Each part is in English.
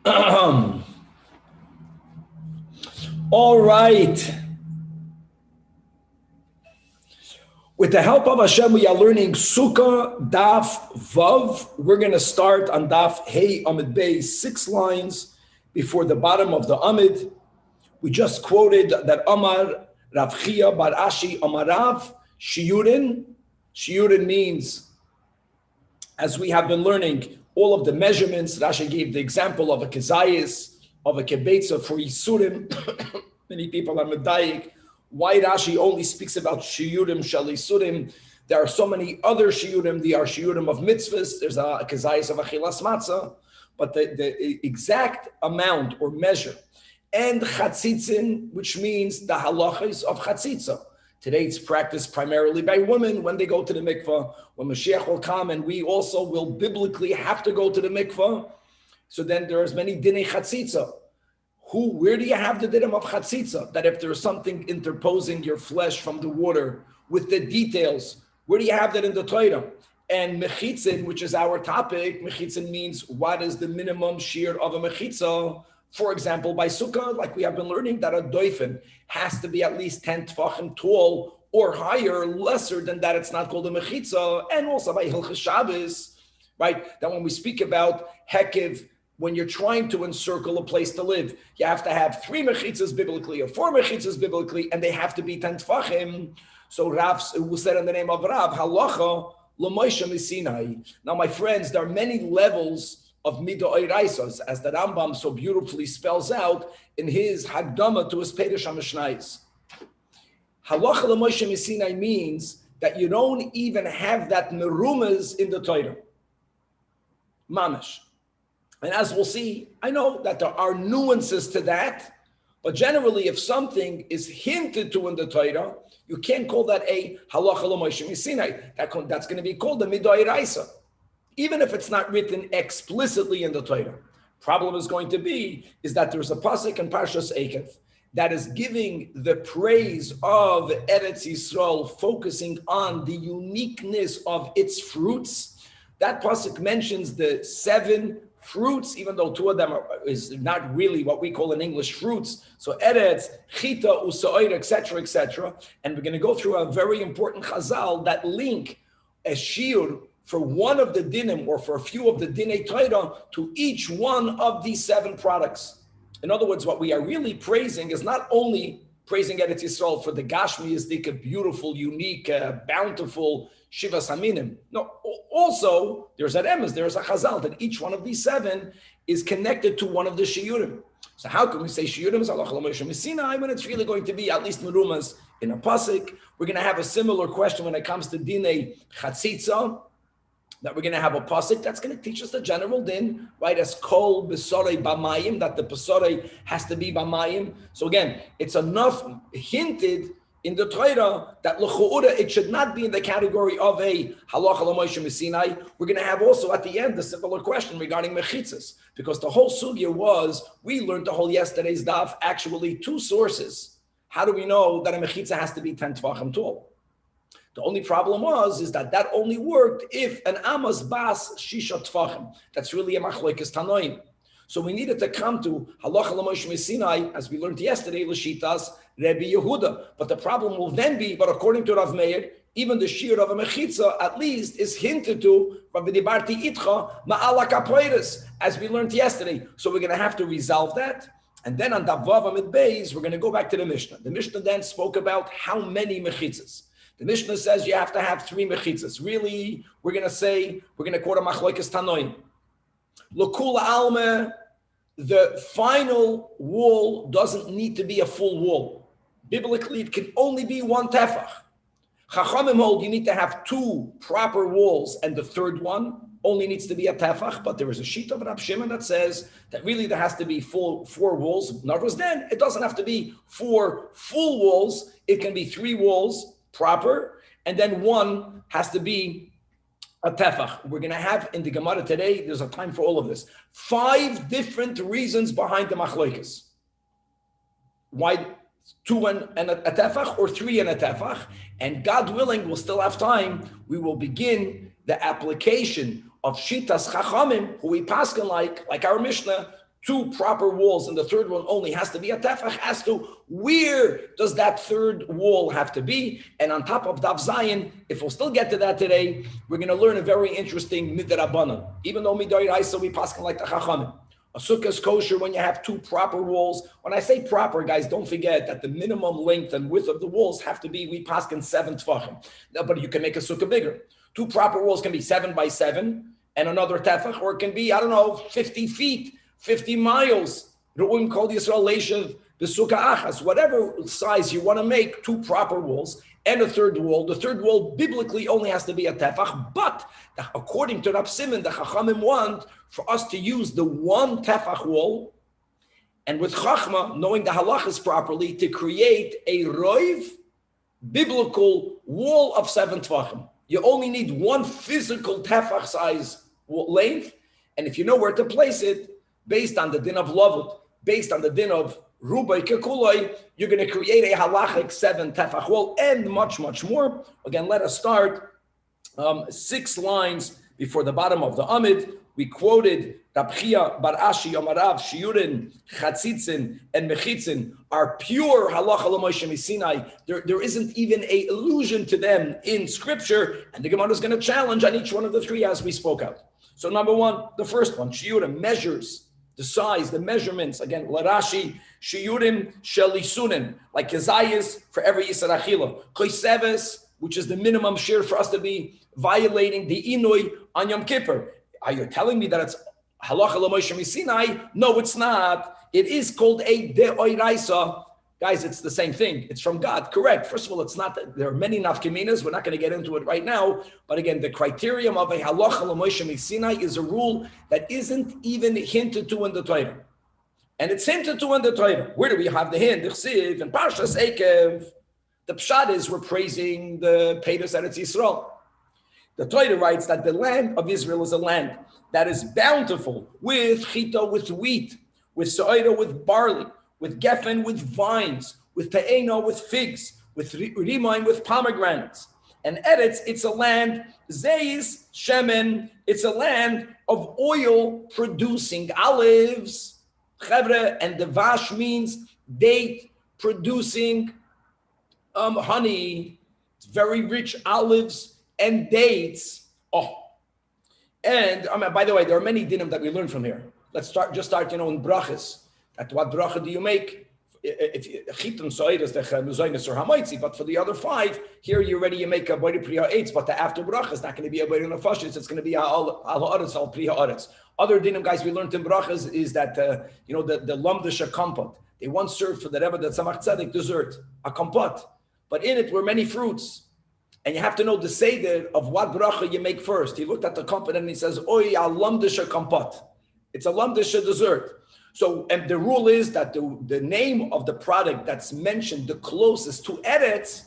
All right. With the help of Hashem, we are learning Sukah, Daf, Vav. We're going to start on Daf, Hey, Amid Bey, 6 lines before the bottom of the Amid. We just quoted that Amar Rav Chia Bar Ashi Amarav Shiurin. Shiurin means, as we have been learning, all of the measurements. Rashi gave the example of a kezayis, of a kebetza for Yisurim. Many people are medayik. Why Rashi only speaks about shiurim shel Yisurim? There are so many other shiurim. There are shiurim of mitzvahs. There's a kezayis of achilas matzah. But the exact amount or measure, and chatzitzin, which means the halachas of chatzitza. Today it's practiced primarily by women when they go to the mikvah. When Mashiach will come, and we also will biblically have to go to the mikvah. So then there's many dinei chatzitza. Where do you have the dinim of chatzitza? That if there's something interposing your flesh from the water with the details, where do you have that in the Torah? And mechitzin, which is our topic, mechitzin means what is the minimum shiur of a mechitza? For example, by Sukah, like we have been learning, that a doifen has to be at least 10 tefachim tall or higher. Lesser than that, it's not called a mechitza. And also by Hilchas Shabbos, right? That when we speak about hekev, when you're trying to encircle a place to live, you have to have 3 mechitzas biblically or 4 mechitzas biblically, and they have to be 10 tefachim. So Rav, who said in the name of Rav, halacha l'moisha misinai. Now, my friends, there are many levels of midoiraisas, as the Rambam so beautifully spells out in his Hagdama to his Perish HaMishnayos. Halacha l'Moshe Misinai means that you don't even have that merumas in the Torah. Mamish. And as we'll see, I know that there are nuances to that, but generally if something is hinted to in the Torah, you can't call that a halacha l'Moshe Misinai. That's going to be called a midoiraisa, even if it's not written explicitly in the Torah. Problem is going to be is that there's a pasuk in Parshas Ekev that is giving the praise of Eretz Yisrael, focusing on the uniqueness of its fruits. That pasuk mentions the 7 fruits, even though 2 of them is not really what we call in English fruits. So Eretz, Chita, Usaoir, etc., etc. And we're going to go through a very important chazal that link a shiur for one of the dinim or for a few of the dinei Torah to each one of these 7 products. In other words, what we are really praising is not only praising Eretz Yisrael for the Gashmiistic, beautiful, unique, bountiful Shivas Haminim. No, also there's an emes, there's a chazal that each one of these 7 is connected to one of the shiurim. So how can we say shiurim is halacha l'Moshe Misinai when it's really going to be at least merumas in a pasuk? We're going to have a similar question when it comes to dinei chatzitza, that we're going to have a pasuk that's going to teach us the general din, right? As kol besorei b'mayim, that the besorei has to be b'mayim. So again, it's enough hinted in the Torah that l'chu'ura, it should not be in the category of a halacha l'Moshe Misinai. We're going to have also at the end a similar question regarding mechitzas, because the whole sugya was, we learned the whole yesterday's daf, actually 2 sources. How do we know that a mechitza has to be 10 tvachim tall? The only problem is that only worked if an amas bas shisha tfachim. That's really a machlokes tanoim. So we needed to come to halacha l'Moshe Misinai, as we learned yesterday, l'shitas Rebbe Yehuda. But the problem will then be, but according to Rav Meir, even the shiur of a mechitza at least is hinted to Rabbi Dibarti Itcha ma'ala kapoiris, as we learned yesterday. So we're going to have to resolve that. And then on Davav Amid Beis, we're going to go back to the Mishnah. The Mishnah then spoke about how many mechitzas. The Mishnah says you have to have 3 mechitzas. Really, we're going to quote a machlokes tanoim. L'kula alma, the final wall doesn't need to be a full wall. Biblically, it can only be 1 tefach. Chachamim hold you need to have 2 proper walls, and the 3rd one only needs to be a tefach. But there is a sheet of Rab Shimon that says that really there has to be 4 walls. In other words, then it doesn't have to be 4 full walls. It can be 3 walls proper, and then 1 has to be a tefach. We're going to have in the Gemara today, there's a time for all of this, 5 different reasons behind the machlokes. Why 2 and a tefach, or 3 and a tefach? And God willing, we'll still have time. We will begin the application of Shitas Chachamim, who we paskin like our Mishnah, two proper walls and the third one only has to be a tefach, as to where does that third wall have to be. And on top of Daf Zayin, if we'll still get to that today, we're going to learn a very interesting midrabanan. Even though midoraisa we paskin like the chachamim. A sukkah is kosher when you have two proper walls. When I say proper, guys, don't forget that the minimum length and width of the walls have to be, we paskin 7 tefachim. But you can make a sukkah bigger. Two proper walls can be 7 by 7 and another tefach, or it can be, 50 feet, 50 miles. Whatever size you want to make, two proper walls and a third wall. The third wall biblically only has to be a tefach, but according to Rab Simon, the Chachamim want for us to use the one tefach wall, and with Chachma, knowing the halachas properly, to create a roiv, biblical wall of 7 tefachim. You only need one physical tefach size length, and if you know where to place it, based on the din of lavut, based on the din of rubai kekuloi, you're going to create a halachic 7 tefach wall and much, much more. Again, let us start 6 lines before the bottom of the Amid. We quoted Rabchia Bar Ashi Yomarav, Shiurin, Chatzitzin, and Mechitzin are pure halacha l'Moshe Misinai. There isn't even a allusion to them in scripture, and the Gemara is going to challenge on each one of the 3 as we spoke out. So number 1, the first one, Shiurim, measures, the size, the measurements. Again, Larashi, Shiurim, Shelisunim, like Kezayis for every Yisar Achila. Koiseves, which is the minimum share for us to be violating the Inui on Yom Kippur. Are you telling me that it's halacha l'Moshe Misinai? No, it's not. It is called a deoiraisa. Guys, it's the same thing. It's from God, correct. First of all, it's not. There are many nafkaminas. We're not going to get into it right now. But again, the criterion of a halacha l'Moshe Misinai is a rule that isn't even hinted to in the Torah. And it's hinted to in the Torah. Where do we have the hint? Chsiv and Parshas Ekev. The pshat is we're praising the Peres Eretz Yisrael. The Torah writes that the land of Israel is a land that is bountiful with chita, with wheat, with soira, with barley, with geffen, with vines, with te'ena, with figs, with rimain, with pomegranates. And Eretz, it's a land, zeis, shemen, it's a land of oil producing olives, chevre, and devash means date producing honey. It's very rich olives and dates. And by the way, there are many dinim that we learn from here. Let's start in brachas. At what bracha do you make? If chitim soiras the mezainis or hamaitzi, but for the other 5, here you make a boire priya eitz, but the after bracha is not going to be a boire nefashis. It's going to be al haaretz al priya haaretz. Other dinim, guys, we learned in brachas is that the lamdisha kompot. They once served for the Rebbe the Tzemach Tzedek dessert, a kompot, but in it were many fruits. And you have to know the seder of what bracha you make first. He looked at the kompot and he says, "Oy a lamdisha kompot." It's a lamdisha dessert. So, and the rule is that the name of the product that's mentioned the closest to Eretz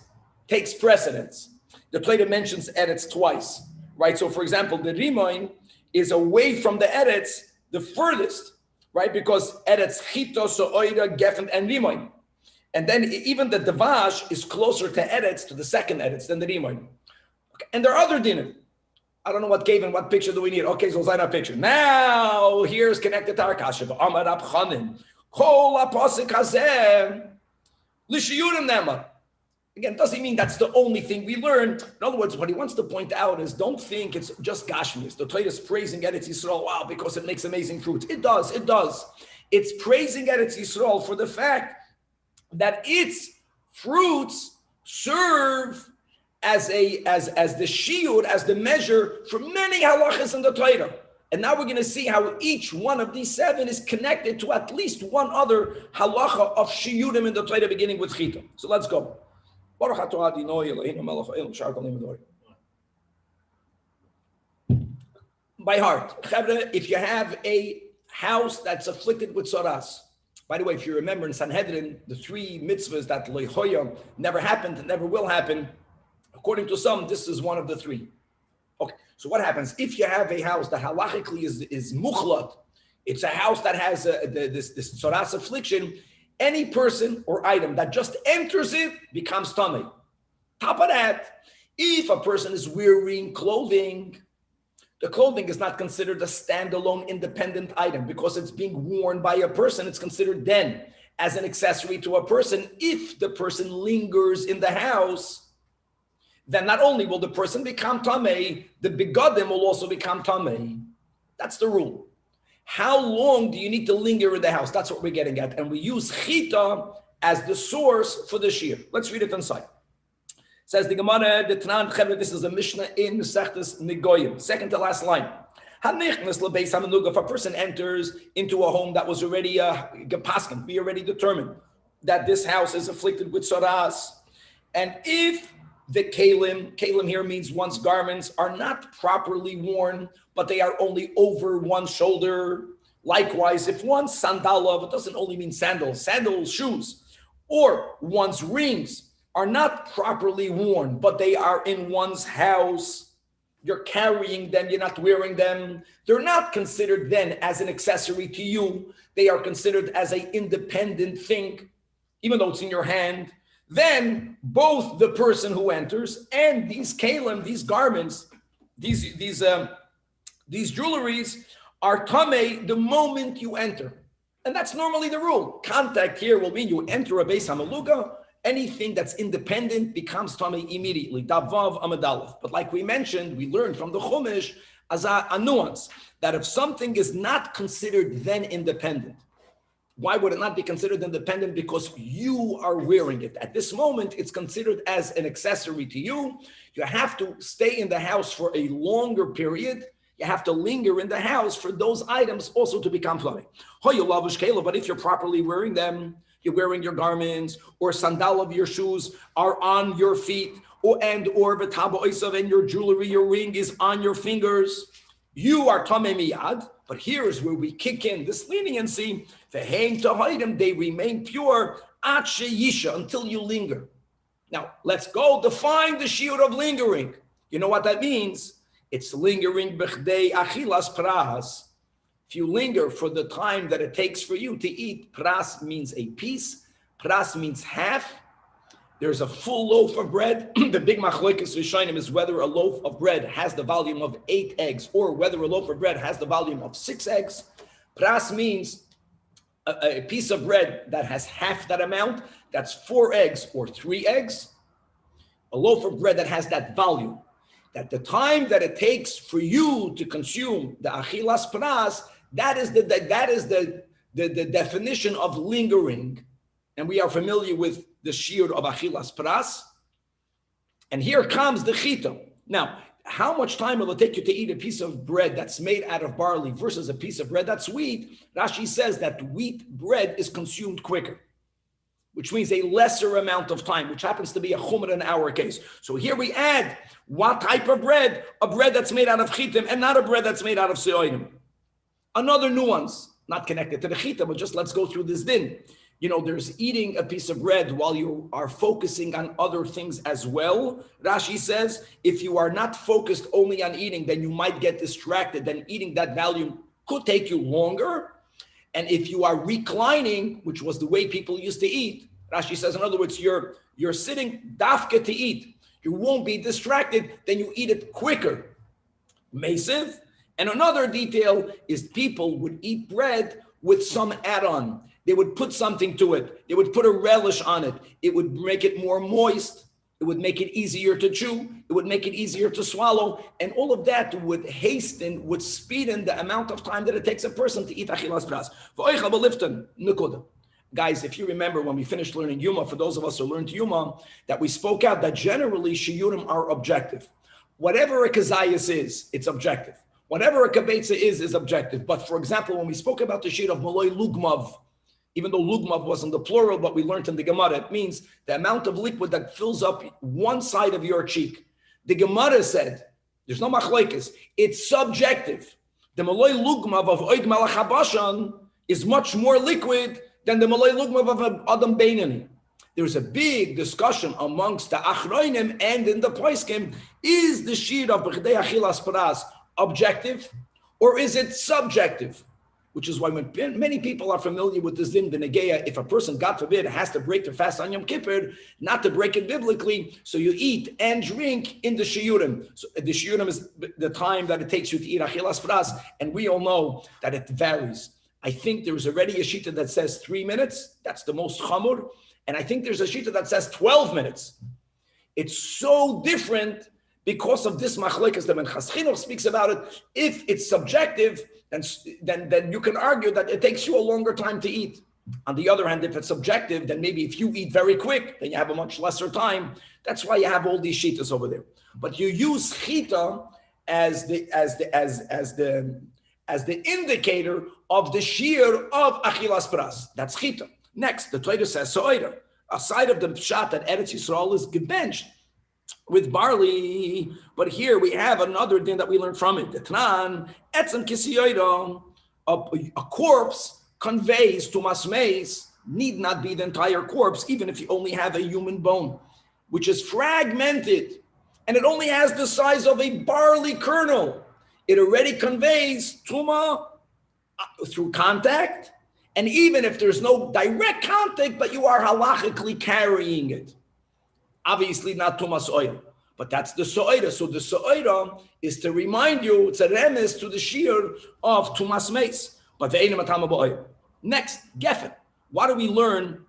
takes precedence. The Torah mentions Eretz twice, right? So, for example, the Rimain is away from the Eretz the furthest, right? Because Eretz Chito, So'oira, Geffen, and Rimain. And then even the Devash is closer to Eretz, to the second Eretz, than the Rimain. Okay. And there are other dinim. I don't know what cave and what picture do we need. Okay, so sign a picture. Now, here's connected to our kasha. Amar Rab Chanin. Kol ha'posik hazeh l'shiyurim nemar. Again, doesn't mean that's the only thing we learn. In other words, what he wants to point out is don't think it's just Gashmis. The Torah is praising Eretz Yisrael, wow, because it makes amazing fruits. It does. It's praising Eretz Yisrael for the fact that its fruits serve as the shiur, as the measure for many halachas in the Torah. And now we're going to see how each one of these 7 is connected to at least one other halacha of shiurim in the Torah, beginning with chita. So let's go. By heart, if you have a house that's afflicted with soras. By the way, if you remember in Sanhedrin, the 3 mitzvahs that lehoya never happened and never will happen, according to some, this is one of the 3. Okay, so what happens? If you have a house that halachically is muchlat, it's a house that has this tzoras affliction, any person or item that just enters it becomes tummy. Top of that, if a person is wearing clothing The clothing is not considered a standalone independent item because it's being worn by a person. It's considered then as an accessory to a person. If the person lingers in the house, then not only will the person become tamei, the begadim will also become tamei. That's the rule. How long do you need to linger in the house? That's what we're getting at. And we use chita as the source for the shiur. Let's read it inside. Says the Gemara, the Tanach, this is a Mishnah in Mesechtes Negoyim, second to last line. If a person enters into a home that was already gepasken, we already determined that this house is afflicted with saras, and if the kalim here means one's garments are not properly worn, but they are only over one's shoulder. Likewise, if one's sandalav, it doesn't only mean sandals, shoes, or one's rings are not properly worn, but they are in one's house. You're carrying them, you're not wearing them. They're not considered then as an accessory to you. They are considered as an independent thing, even though it's in your hand. Then both the person who enters and these kalim, these garments, these jewelries are tamei the moment you enter. And that's normally the rule. Contact here will mean you enter a beis hamaluga. Anything that's independent becomes tamei immediately. Davav amadalef. But like we mentioned, we learned from the Chumash as a nuance that if something is not considered then independent, why would it not be considered independent? Because you are wearing it. At this moment, it's considered as an accessory to you. You have to stay in the house for a longer period. You have to linger in the house for those items also to become tamei. But if you're properly wearing them, you're wearing your garments, or sandal of your shoes are on your feet, or v'tabo oisav, and your jewelry, your ring is on your fingers, you are tamei miyad. But here is where we kick in this leniency. V'hein tahidim, they remain pure at sheyisha, until you linger. Now let's go define the shiur of lingering. You know what that means? It's lingering b'chdei achilas pras. If you linger for the time that it takes for you to eat, pras means a piece, pras means half. There's a full loaf of bread. The big machlokes rishonim is whether a loaf of bread has the volume of 8 eggs or whether a loaf of bread has the volume of 6 eggs. Pras means a piece of bread that has half that amount, that's 4 eggs or 3 eggs. A loaf of bread that has that volume, that the time that it takes for you to consume the achilas pras, that is the definition of lingering. And we are familiar with the shiur of achilas pras. And here comes the chita. Now, how much time will it take you to eat a piece of bread that's made out of barley versus a piece of bread that's wheat? Rashi says that wheat bread is consumed quicker, which means a lesser amount of time, which happens to be a chumrah in our case. So here we add what type of bread? A bread that's made out of chitim and not a bread that's made out of seoidim. Another nuance, not connected to the chita, but just let's go through this din. You know, there's eating a piece of bread while you are focusing on other things as well. Rashi says, if you are not focused only on eating, then you might get distracted. Then eating that volume could take you longer. And if you are reclining, which was the way people used to eat, Rashi says, in other words, you're sitting dafka to eat. You won't be distracted, then you eat it quicker. Mesiv. And another detail is people would eat bread with some add-on. They would put something to it. They would put a relish on it. It would make it more moist. It would make it easier to chew. It would make it easier to swallow. And all of that would hasten, would speeden the amount of time that it takes a person to eat achilas pras. Guys, if you remember when we finished learning Yuma, for those of us who learned Yuma, that we spoke out that generally shiurim are objective. Whatever a kazayas is, it's objective. Whatever a kabetza is objective. But for example, when we spoke about the shiur of maloi lugmav, even though lugmav wasn't the plural, but we learned in the Gemara, it means the amount of liquid that fills up one side of your cheek. The Gemara said, there's no machlokes, it's subjective. The maloi lugmav of oig malach habashan is much more liquid than the maloi lugmav of Adam Beinani. There's a big discussion amongst the achroinim and in the poskim, is the shiur of b'chdei achilas pras objective or is it subjective? which is why when many people are familiar with this din b'negeya, if a person, God forbid, has to break their fast on Yom Kippur, not to break it biblically, so you eat and drink in the shiurim. So the shiurim is the time that it takes you to eat achilas pras, and we all know that it varies. I think there's already a shita that says 3 minutes. That's the most chamur. And I think there's a shita that says 12 minutes. It's so different because of this machlekes. The Menchas Chinuch speaks about it. If it's subjective, then you can argue that it takes you a longer time to eat. On the other hand, if it's subjective, then maybe if you eat very quick, then you have a much lesser time. That's why you have all these shitas over there. But you use chita as the indicator of the shiur of achilas pras. That's chita. Next, the Torah says so'eder. Aside of the pshat that Eretz Yisrael is gebenched with barley, but here we have another thing that we learned from it. The Tanan, etzem kisiyoida, a corpse conveys to masmeis, need not be the entire corpse, even if you only have a human bone, which is fragmented, and it only has the size of a barley kernel. It already conveys tuma through contact, and even if there's no direct contact, but you are halachically carrying it. Obviously not tumas oil, but that's the so'eda. So the so'eda is to remind you, it's a remes to the shiur of tumas meis, but the einem atama ba'oil. Next, geffen. What do we learn?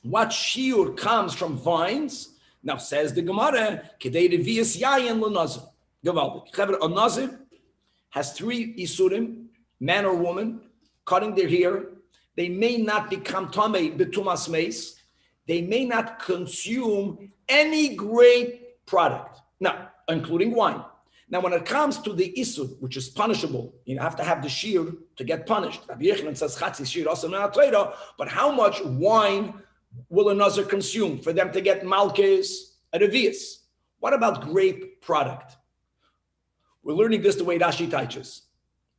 What shiur comes from vines? Now says the Gemara, kedei revius yayin l'nazir. Gewaldik. A nazir has 3 isurim, man or woman, cutting their hair. They may not become tamei betumas meis. They may not consume any grape product. Now, including wine. Now, when it comes to the isur, which is punishable, you have to have the shiur to get punished. Rabbi Yochanan says, but how much wine will a nazir consume for them to get malkes and revius? What about grape product? We're learning this the way Rashi teaches.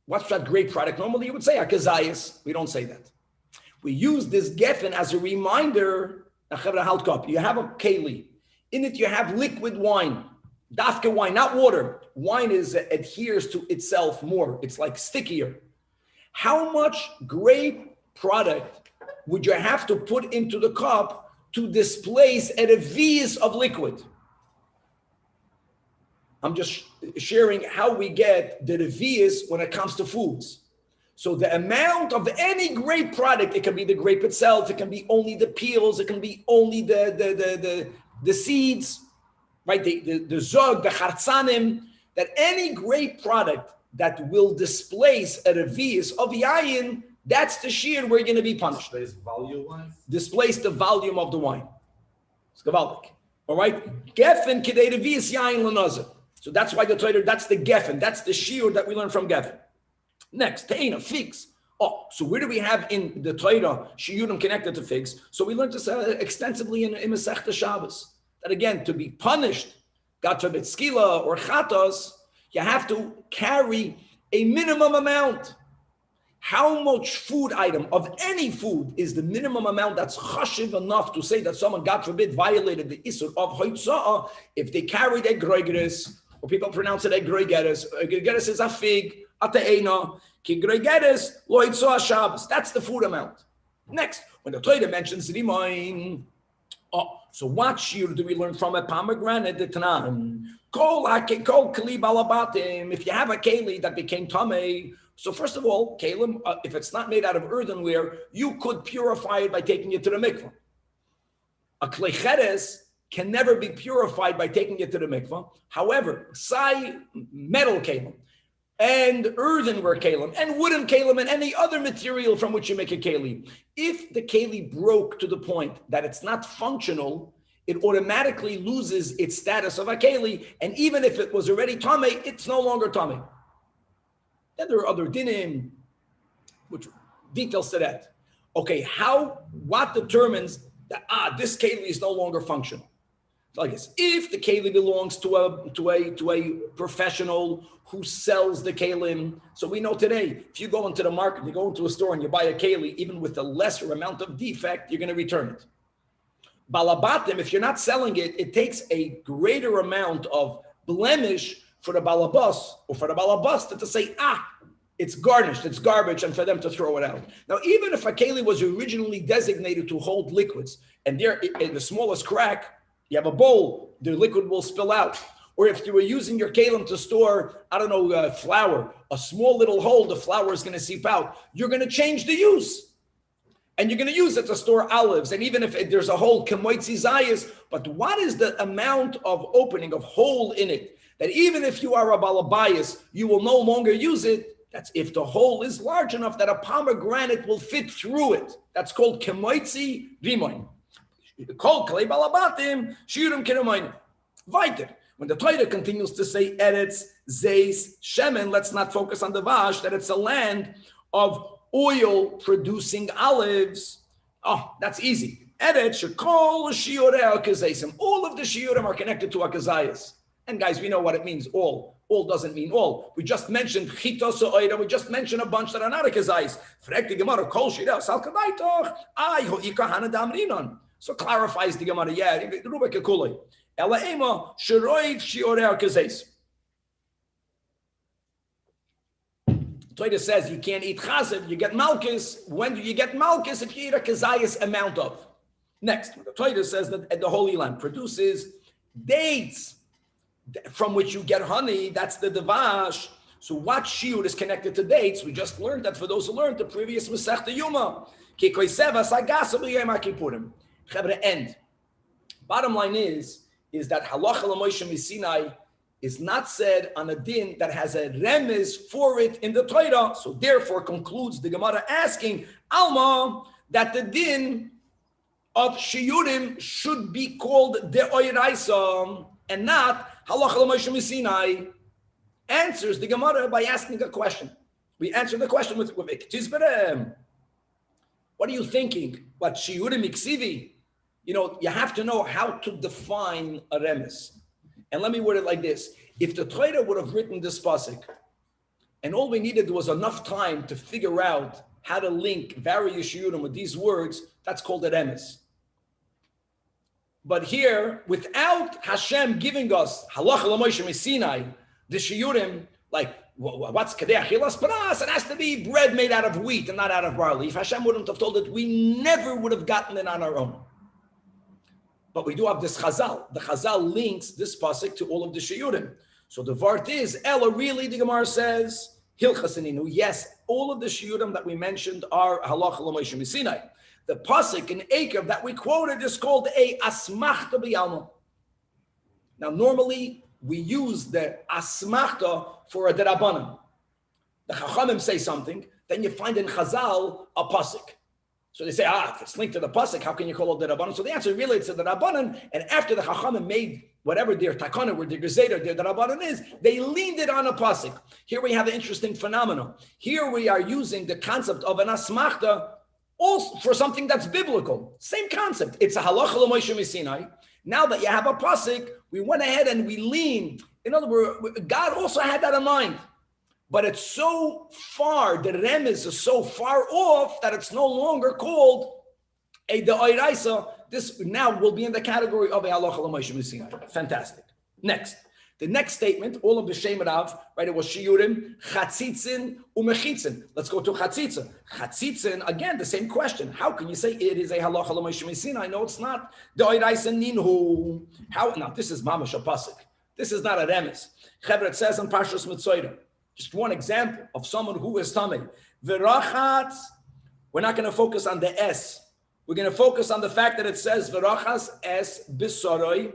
What's that grape product? Normally you would say akazayis. We don't say that. We use this geffen as a reminder. You have a keli. In it you have liquid wine. Dafka wine, not water. Wine adheres to itself more. It's like stickier. How much grape product would you have to put into the cup to displace a revius of liquid? I'm just sharing how we get the revius when it comes to foods. So the amount of any grape product, it can be the grape itself, it can be only the peels, it can be only the seeds, right? The zog, the chartzanim, that any grape product that will displace a revius of yayin, that's the shiur we're going to be punished. Displace the volume of the wine. It's gavaldik. All right? Geffen kidei revius yayin l'nazir. So that's why the Torah, that's the geffen, that's the shiur that we learn from geffen. Next, teina, figs. Oh, so where do we have in the Torah shiurim connected to figs? So we learned this extensively in Masechta Shabbos. That again, to be punished, God forbid, skila or chatos, you have to carry a minimum amount. How much food item of any food is the minimum amount that's chashiv enough to say that someone, God forbid, violated the isur of hoitzah if they carried a groigeres, or people pronounce it a groigeres. A groigeres is a fig, a te'ena, ki groigeres lo hoitzah Shabbos. That's the food amount. Next, when the Torah mentions rimoin, so what shiur do we learn from a pomegranate? The Tanach. Kol kli balabatim. If you have a keli that became tamei, so first of all, kalim, if it's not made out of earthenware, you could purify it by taking it to the mikvah. A klei cheres can never be purified by taking it to the mikvah. However, sai metal kalim and earthenware kalim and wooden kalim and any other material from which you make a keli, if the keli broke to the point that it's not functional, it automatically loses its status of a keli, and even if it was already tamei, it's no longer tamei. Then there are other dinim, which details to that. Okay, what determines that this keli is no longer functional? So I guess if the keli belongs to a professional who sells the kelim, so we know today, if you go into the market, you go into a store and you buy a keli, even with a lesser amount of defect, you're going to return it. Balabatim, if you're not selling it, it takes a greater amount of blemish for the balabas or for the balabasta to say, it's garnished, it's garbage, and for them to throw it out. Now, even if a keli was originally designated to hold liquids, and there in the smallest crack, you have a bowl, the liquid will spill out. Or if you were using your kelim to store, I don't know, flour, a small little hole, the flour is going to seep out. You're going to change the use. And you're going to use it to store olives. And even if there's a hole, kemoitzi zayis, but what is the amount of opening, of hole in it, that even if you are a balabayas, you will no longer use it? That's if the hole is large enough that a pomegranate will fit through it. That's called kemoitzi rimoin. Called klei balabatim, shiurim kemoin. Weiter. When the Torah continues to say Eretz, Zeis, Shemen, let's not focus on the Vash, that it's a land of oil producing olives. Oh, that's easy. Eretz, Shekol, Shiurei HaKazaisim. All of the Shiurim are connected to Akazayas. And guys, we know what it means, all. All doesn't mean all. We just mentioned Chitos Oida, we just mentioned a bunch that are not Akazayas. Frek the Gemara, Kol Shirei Sal Kadaitoch, Ay Ho'ika Hana Damrinon. So clarifies the Gemara, yeah, Rubek Kulei. Ela ema sheroiv shiorei kazeis. Torah says you can't eat chasev, you get malchus. When do you get malchus? If you eat a kazayas amount of. Next, the Torah says that the Holy Land produces dates from which you get honey. That's the devash. So what shiur is connected to dates? We just learned that for those who learned the previous Masechta Yuma. Kikoiseva sagasa b'yom kippurim. Chavre, end. Bottom line is that halacha l'Moshe Sinai is not said on a din that has a remez for it in the Torah. So therefore concludes the Gemara asking, Alma, that the din of shiurim should be called de'oiraisa and not halacha l'Moshe Sinai. Answers the Gemara by asking a question. We answer the question with what are you thinking? What shiurim iksivi? You know, you have to know how to define a remes. And let me word it like this. If the Torah would have written this pasuk, and all we needed was enough time to figure out how to link various shiurim with these words, that's called a remes. But here, without Hashem giving us halacha l'Moshe Sinai, the shiurim, like, what's kadeh achilas paras? It has to be bread made out of wheat and not out of barley. If Hashem wouldn't have told it, we never would have gotten it on our own. But we do have this chazal. The chazal links this pasuk to all of the shiurim. So the vart is, Ella, really, the Gemara says, Hilchasaninu. Yes, all of the shiurim that we mentioned are halacha l'Moshe Sinai. The pasuk in Ekev that we quoted is called a asmachta b'yalma. Now, normally, we use the asmachta for a derabanan. The chachamim say something, then you find in chazal a pasuk. So they say, if it's linked to the pasuk, how can you call it the Rabbanan? So the answer really is to the Rabbanan, and after the Chachamim made whatever their takana, or their gezeder, their Rabbanan is, they leaned it on a pasuk. Here we have an interesting phenomenon. Here we are using the concept of an asmachta also for something that's biblical. Same concept. It's a halacha l'Moshe Sinai. Now that you have a pasuk, we went ahead and we lean. In other words, God also had that in mind. But it's so far, the remez is so far off that it's no longer called a de'oraisa. This now will be in the category of a halacha l'Moshe Sinai. Fantastic. Next. The next statement, all of the Shem Rav, right, it was shiurim, chatzitzin, umechitzin. Let's go to chatzitzin. Chatzitzin, again, the same question. How can you say it is a halacha l'Moshe Sinai? No, it's not. De'oraisa ninhu. How? Now, this is mamash a pasuk. This is not a remez. Chevra, it says in Parshas Mitzorah. Just one example of someone who is tamei. V'rachatz, we're not going to focus on the S. We're going to focus on the fact that it says v'rachas es bisoroi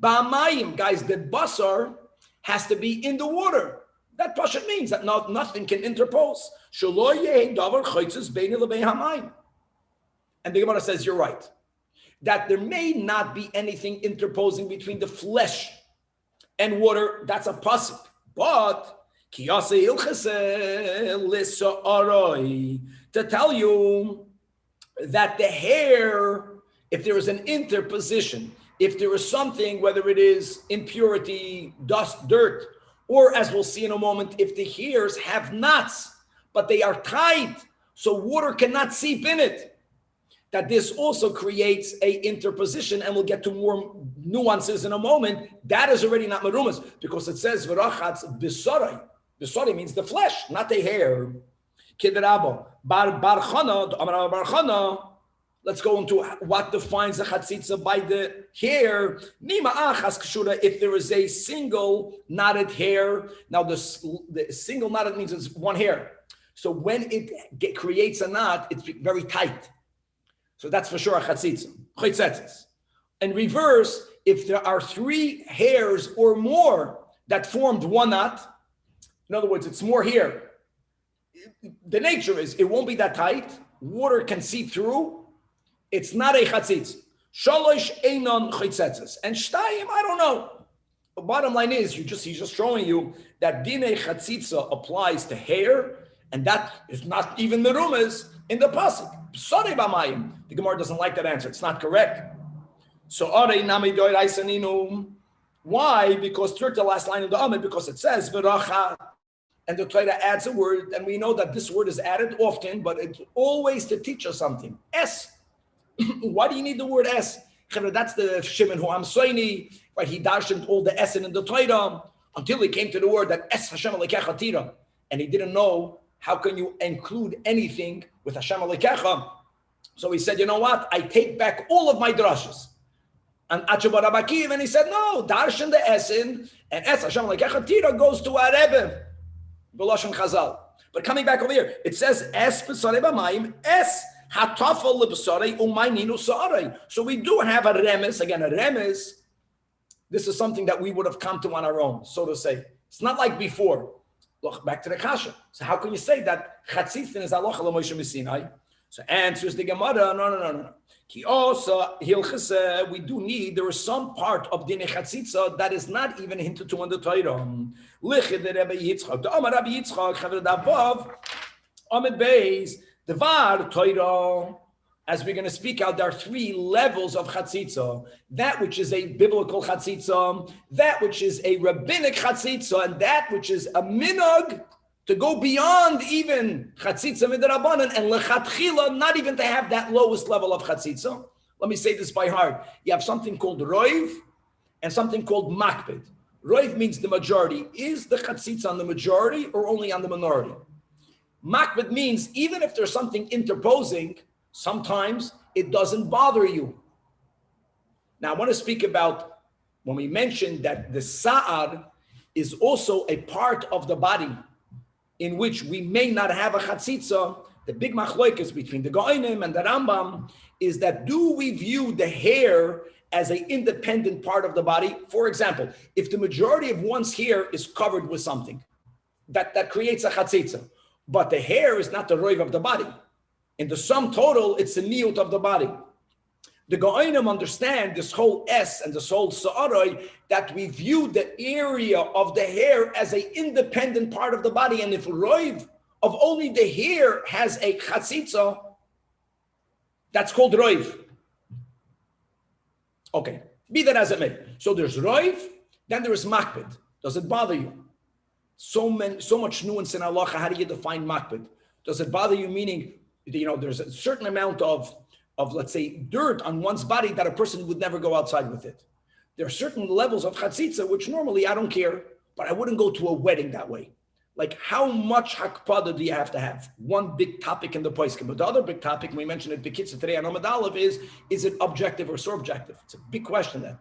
b'mayim. Guys, the basar has to be in the water. That pashat means that nothing can interpose. Shelo yehi davar chaytzes beini lebei hamayim. And the Gemara says, you're right. That there may not be anything interposing between the flesh and water. That's a pasuk. But to tell you that the hair, if there is an interposition, if there is something, whether it is impurity, dust, dirt, or as we'll see in a moment, if the hairs have knots, but they are tight, so water cannot seep in it, that this also creates a interposition, and we'll get to more nuances in a moment. That is already not merumas, because it says v'rachatz b'sarai. Besori means the flesh, not the hair. Kidrabo. Bar chana, Amar bar chana. Let's go into what defines the chatzitza by the hair. Nima achas kshura, if there is a single knotted hair. Now the single knotted means it's one hair. So when it creates a knot, it's very tight. So that's for sure a chatzitza. In reverse, if there are 3 hairs or more that formed one knot, in other words, it's more hair. The nature is it won't be that tight. Water can seep through. It's not a chatzitz. Shalosh einon chitzetzes. And shtayim, I don't know. The bottom line is, he's just showing you that dinei chatzitza applies to hair, and that is not even the rumas in the pasuk. Psarei b'mayim. The Gemara doesn't like that answer. It's not correct. So arei nami doiraisaninu. Why? Because through the last line of the Amid, because it says v'racha, and the Torah adds a word, and we know that this word is added often, but it's always to teach us something. Es. Why do you need the word es? That's the Shimon who I'm Soini, right? He darshaned all the es in the Torah until he came to the word that es Hashem Alekecha Tira, and he didn't know how can you include anything with Hashem Alekecha. So he said, you know what? I take back all of my drushes. And Achabar Abakiv, and he said, no, darshan the esin, and es Hashem Alekecha Tira goes to our Rebbe, B'Lashon Chazal. But coming back over here, it says es B'Sarei B'Mayim, es so we do have a remes. Again, a remes, this is something that we would have come to on our own, so to say. It's not like before. Look, back to the kasha. So how can you say that chatzitzin is halacha l'Moshe Sinai? So answers the Gemara, no. Ki also hilchase, we do need, there is some part of dinei chatzitza that is not even hinted to in the Torah. Lichid the Rebbe Yitzchak, the Amar Rabbi Yitzchak, Chaver Davav, Amid Beis, the var Torah, as we're going to speak out, there are 3 levels of chatzitza. That which is a biblical chatzitza, that which is a rabbinic chatzitza, and that which is a minhag to go beyond even chatzitza midrabanan and lechatchila, not even to have that lowest level of chatzitza. Let me say this by heart. You have something called roiv and something called makpid. Roiv means the majority. Is the chatzitza on the majority or only on the minority? Makbid means even if there's something interposing, sometimes it doesn't bother you. Now I want to speak about when we mentioned that the sa'ar is also a part of the body in which we may not have a chatzitza. The big machloikas between the Goinim and the Rambam is that do we view the hair as an independent part of the body? For example, if the majority of one's hair is covered with something, that creates a chatzitza. But the hair is not the roiv of the body. In the sum total, it's the niyut of the body. The Goinim understand this whole S and this whole Sa'aroi, that we view the area of the hair as an independent part of the body. And if roiv of only the hair has a chatzitza, that's called roiv. Okay, be that as it may. So there's roiv, then there is makbid. Does it bother you? So much nuance in halacha. How do you define makbid? Does it bother you? Meaning, there's a certain amount of let's say dirt on one's body that a person would never go outside with it. There are certain levels of chatzitza which normally I don't care, but I wouldn't go to a wedding that way. Like how much hakpada do you have to have? One big topic in the Periscope. But the other big topic we mentioned at Bekitza today on Amud Aleph is it objective or subjective? It's a big question then.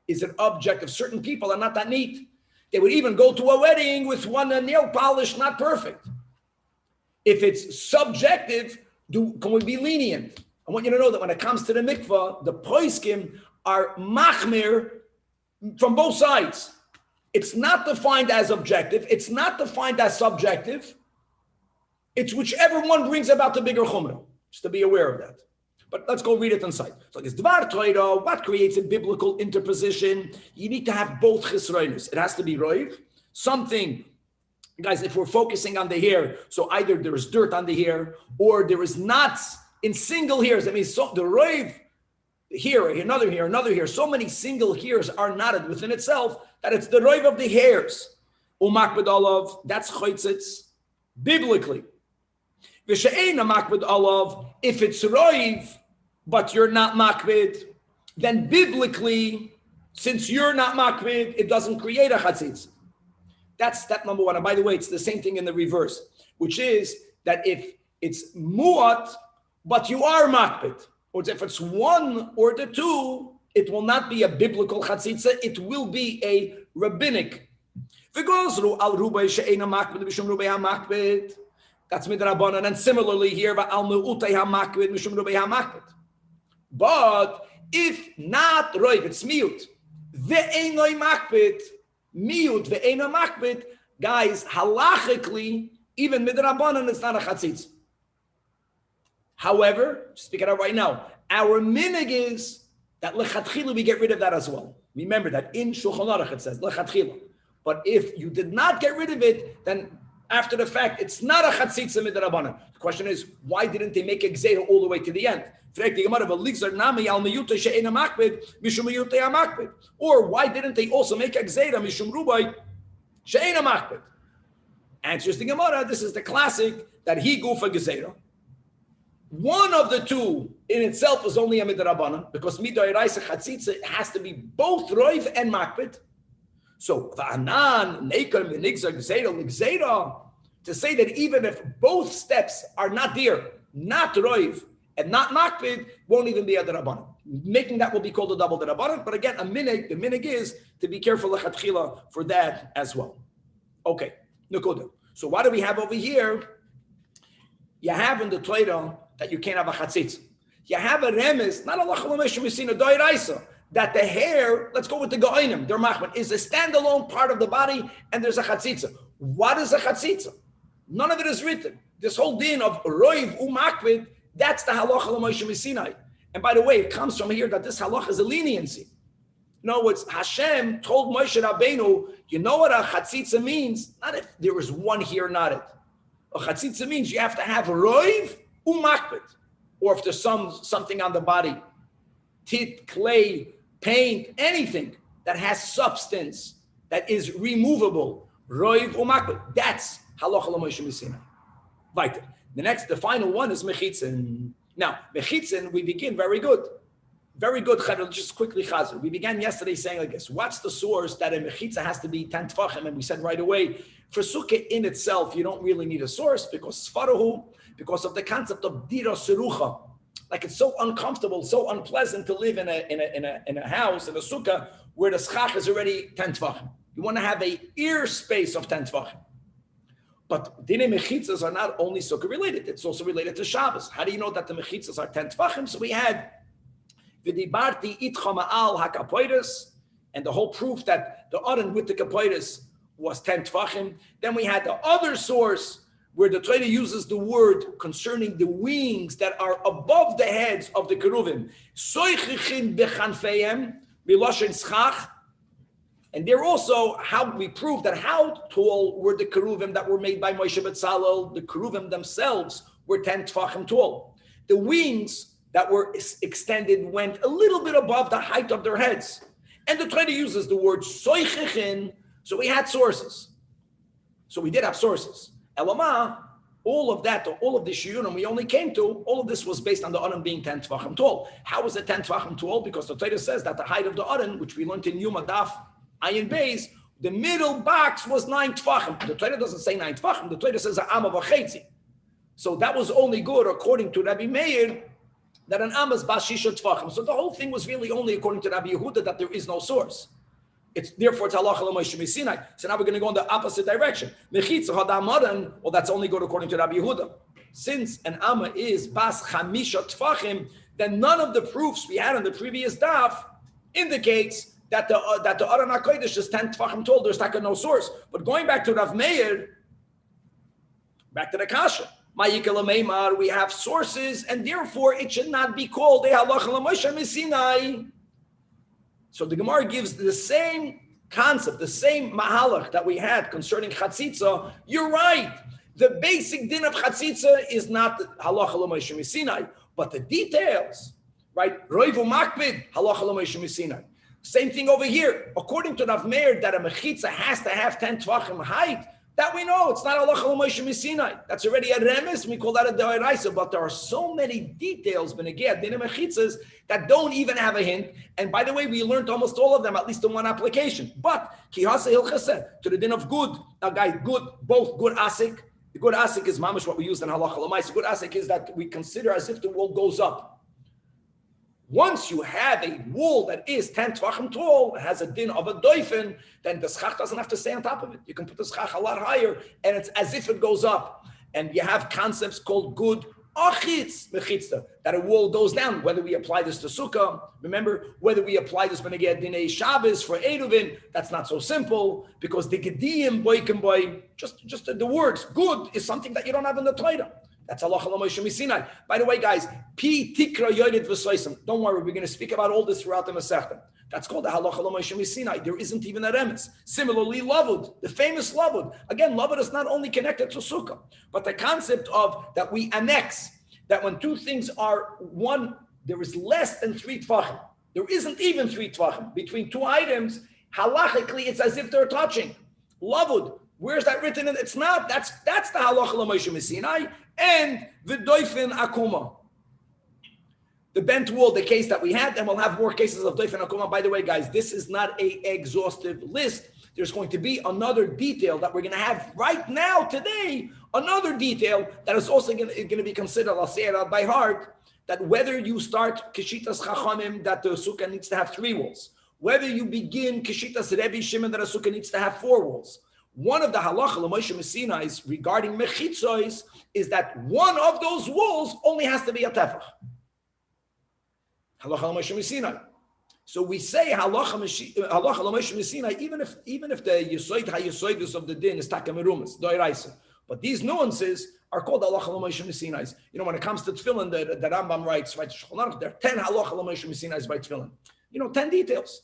Is it objective? Certain people are not that neat. They would even go to a wedding with one nail polish not perfect. If it's subjective, can we be lenient? I want you to know that when it comes to the mikvah, the poskim are machmir from both sides. It's not defined as objective. It's not defined as subjective. It's whichever one brings about the bigger chumrah. Just to be aware of that. But let's go read it inside. So it's Dvar Torah. What creates a biblical interposition? You need to have both chisroinus. It has to be roiv. Something, guys, if we're focusing on the hair, so either there is dirt on the hair or there is knots in single hairs. That means so the roiv, here, another here. So many single hairs are knotted within itself that it's the roiv of the hairs. Umakbid olav, that's choitzitz, biblically. V'she'ena makbid olav, if it's roiv, but you're not makbid, then biblically, since you're not makbid, it doesn't create a chatzitz. That's step number one. And by the way, it's the same thing in the reverse, which is that if it's mu'at, but you are makbid, or if it's one or the two, it will not be a biblical chatzitza, it will be a rabbinic. That's midrabanan, and similarly here, but if not roiv, it's miut, ve'enoi makbid, miut ve'enoi makbid, guys, halachically, even midrabanan, it's not a chatzitza. However, speak it out right now, our minig is that lechatchila we get rid of that as well. Remember that in Shulchan Aruch it says lechatchila. But if you did not get rid of it, then after the fact, it's not a chatzitza midrabanan. The question is, why didn't they make a gzeira all the way to the end? Or why didn't they also make a gzeira mishum rubai she'ena makbid? Answers the Gemara, this is the classic that he go for gzeira. One of the two in itself is only a midrabanan, because midoiraisa chatzitza has to be both roiv and makbid. So va'anan neikar minigzar gzeira, to say that even if both steps are not there, not roiv and not makbid, won't even be a derabanan. Making that will be called a double derabanan. But again, the minig is to be careful lechatchila for that as well. Okay, nukuda. So what do we have over here? You have in the Torah that you can't have a chatzitz. You have a remes, not a lachalomeshim, we've seen a doiraisa, that the hair, let's go with the go'inim, their machman, is a standalone part of the body, and there's a chatzitza. What is a chatzitza? None of it is written. This whole din of roiv umakvid, that's the halacha l'Moshe Sinai. And by the way, it comes from here that this halacha is a leniency. In other words, Hashem told Moshe Rabbeinu, you know what a chatzitza means? Not if there is one here, not it. A chatzitza means you have to have roiv umakvid, or if there's something on the body, tit, clay, paint, anything that has substance that is removable, roiv umakbid. That's halacha l'Moshe Sinai. Weiter. The final one is mechitzin. Now, mechitzin, we begin very good. Very good, just quickly, Chazer. We began yesterday saying like this, what's the source that a mechitza has to be 10 tfachim? And we said right away, for Sukah in itself, you don't really need a source because of the concept of dira serucha. Like it's so uncomfortable, so unpleasant to live in a house, in a sukkah, where the schach is already 10 tvachim. You want to have a ear space of 10 tvachim. But dine mechitzas are not only sukkah related, it's also related to Shabbos. How do you know that the mechitzas are 10 tvachim? So we had v'dibarti itcha ma'al hakapoides, and the whole proof that the aron with the kapoides was 10 tvachim. Then we had the other source, where the Torah uses the word concerning the wings that are above the heads of the keruvim. Soichichin bechanfeim miloshen schach. And there also, how we prove that how tall were the keruvim that were made by Moshe Betzalel. The keruvim themselves were 10 tfachim tall. The wings that were extended went a little bit above the height of their heads. And the Torah uses the word soichichin. So we had sources. So we did have sources. Elama, all of that, all of the shiurim we only came to, all of this was based on the aron being 10 tvachim tall. How is it 10 tvachim tall? Because the Torah says that the height of the aron, which we learned in Yuma Daf Ayin Beis, the middle box was 9 tvachim. The Torah doesn't say 9 tvachim. The Torah says an amma v'chetzi. So that was only good according to Rabbi Meir, that an amma is bas shisha tvachim. So the whole thing was really only according to Rabbi Yehuda that there is no source. Therefore, it's halacha l'Moshe Sinai. So now we're going to go in the opposite direction. Mechitza hadamaran, well, that's only good according to Rabbi Yehuda. Since an amma is bas chamisha tfachim, then none of the proofs we had on the previous daf indicates that the Aron HaKodesh is 10 tfachim tall. There's like no source. But going back to Rav Meir, back to the kasha, Ma'ikal Meimar, we have sources, and therefore it should not be called a halacha l'Moshe Sinai. So the Gemara gives the same concept, the same mahalach that we had concerning chatzitza. You're right. The basic din of chatzitza is not halacha l'Moshe Sinai, but the details, right? Roivu makbid, halacha l'Moshe Sinai. Same thing over here. According to Rav Meir, that a mechitza has to have 10 tvachim height, That we know, it's not halacha l'Moshe Sinai. That's already a remes, we call that a d'oraisa, but there are so many details, benegeh, dinim mechitzas, that don't even have a hint. And by the way, we learned almost all of them, at least in one application. But, ki hasa hilchaseh, to the din of good, now guys, good, both good asik. The good asik is mamish what we use in halacha l'maisa. Good asik is that we consider as if the wall goes up. Once you have a wall that is 10 tvachim tall, it has a din of a doifen, then the schach doesn't have to stay on top of it. You can put the schach a lot higher, and it's as if it goes up. And you have concepts called good achitz mechitzta, that a wall goes down. Whether we apply this to Sukah, remember, whether we apply this beneged dinei Shabbos for Eruvin, that's not so simple, because the gediyim boikim boy, just the words, good is something that you don't have in the Torah. That's halacha l'Moshe Sinai. By the way, guys, pi tikra yoyed v'soisim. Don't worry, we're going to speak about all this throughout the Masechta. That's called the halacha l'Moshe Sinai. There isn't even a remes. Similarly, lavud, the famous lavud. Again, lavud is not only connected to sukkah, but the concept of that we annex, that when two things are one, there is less than 3 tvachim. There isn't even 3 tvachim. Between two items, halachically, it's as if they're touching. Lavud, where's that written in? It's not. That's the halacha l'Moshe Sinai. And the doifen akuma, the bent wall, the case that we had, and we'll have more cases of doifen akuma. By the way, guys, this is not an exhaustive list. There's going to be another detail that we're going to have right now, today, another detail that is also going to be considered, I'll say it out by heart, that whether you start Kishitas Chachamim, that the sukkah needs to have 3 walls, whether you begin Kishitas Rebbe Shimon, that a sukkah needs to have 4 walls. One of the halacha l'Moshe Sinai's regarding mechitzois is that one of those walls only has to be a tefach. Halacha l'Moshe Sinai. So we say halacha l'Moshe Sinai even if the yesoidus of the din is takamerumas doiraisa. But these nuances are called halacha l'Moshe Sinai. You know, when it comes to tefillin, the Rambam writes, right? There are 10 halacha l'Moshe Sinai by tefillin. 10 details.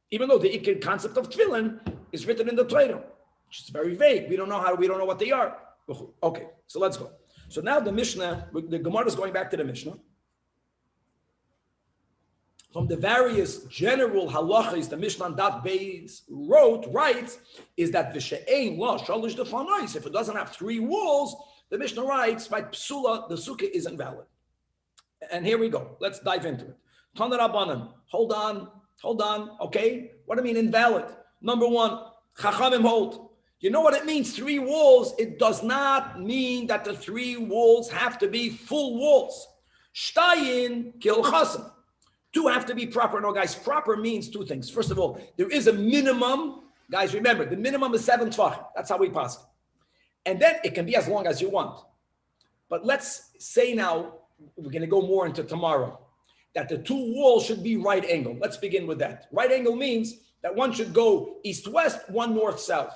Even though the ikir concept of tefillin is written in the Torah, which is very vague. We don't know what they are. Okay, so let's go. So now the Mishnah, the Gemara is going back to the Mishnah. From the various general halachas the Mishnah on Daf Beis writes, is that v'she'ein la shalosh defanois. If it doesn't have 3 walls, the Mishnah writes, by psula, the sukkah is invalid. And here we go. Let's dive into it. Tana Rabbanan. Hold on. Okay, what do I mean invalid? Number 1, Chachamim hold. You know what it means? 3 walls. It does not mean that the 3 walls have to be full walls. Shtayin kil chasam. 2 have to be proper. No, guys, proper means 2 things. First of all, there is a minimum. Guys, remember, the minimum is 7 tvachim. That's how we pass it. And then it can be as long as you want. But let's say now, we're going to go more into tomorrow, that the 2 walls should be right angle. Let's begin with that. Right angle means that one should go east-west, one north-south.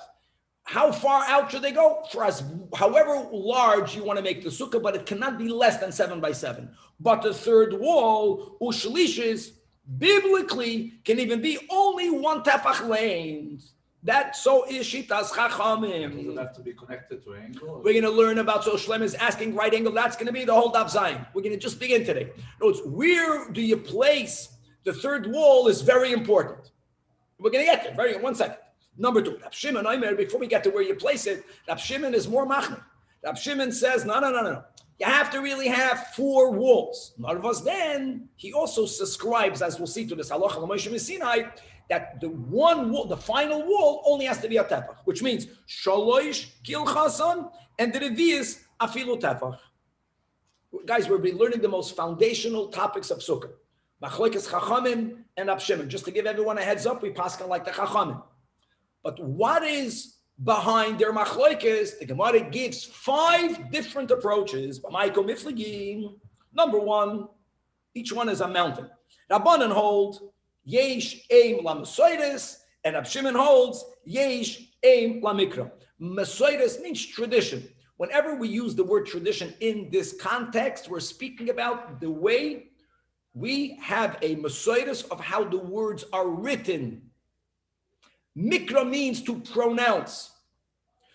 How far out should they go? For us, however large you want to make the sukkah, but it cannot be less than 7 by 7. But the 3rd wall, ushlishes, biblically can even be only 1 tefach length. That so is shitas chachamim. Does it have to be connected to an angle? We're going to learn about, so Shlem is asking right angle. That's going to be the whole Daf Zayin. We're going to just begin today. Notice, where do you place the 3rd wall is very important. We're going to get there. 1 second. Number 2, Rab Shimon, before we get to where you place it, Rab Shimon is more machmir. Rab Shimon says, no. You have to really have 4 walls. Narvas then, he also subscribes, as we'll see to this halacha l'Moshe Sinai, that the one wall, the final wall, only has to be a tefach, which means shalosh kil chasan, and the revius afilu tefach. Guys, we'll be learning the most foundational topics of sukkah. Machlokes chachamim and Rab Shimon. Just to give everyone a heads up, we pass on like the chachamim. But what is behind their machlokes? The Gemara gives 5 different approaches. Number 1, each one is a mountain. Rabbanan hold yesh aim la mesoides, and Rab Shimon holds yesh aim la mikra. Mesoides means tradition. Whenever we use the word tradition in this context, we're speaking about the way we have a mesoides of how the words are written. Mikra means to pronounce.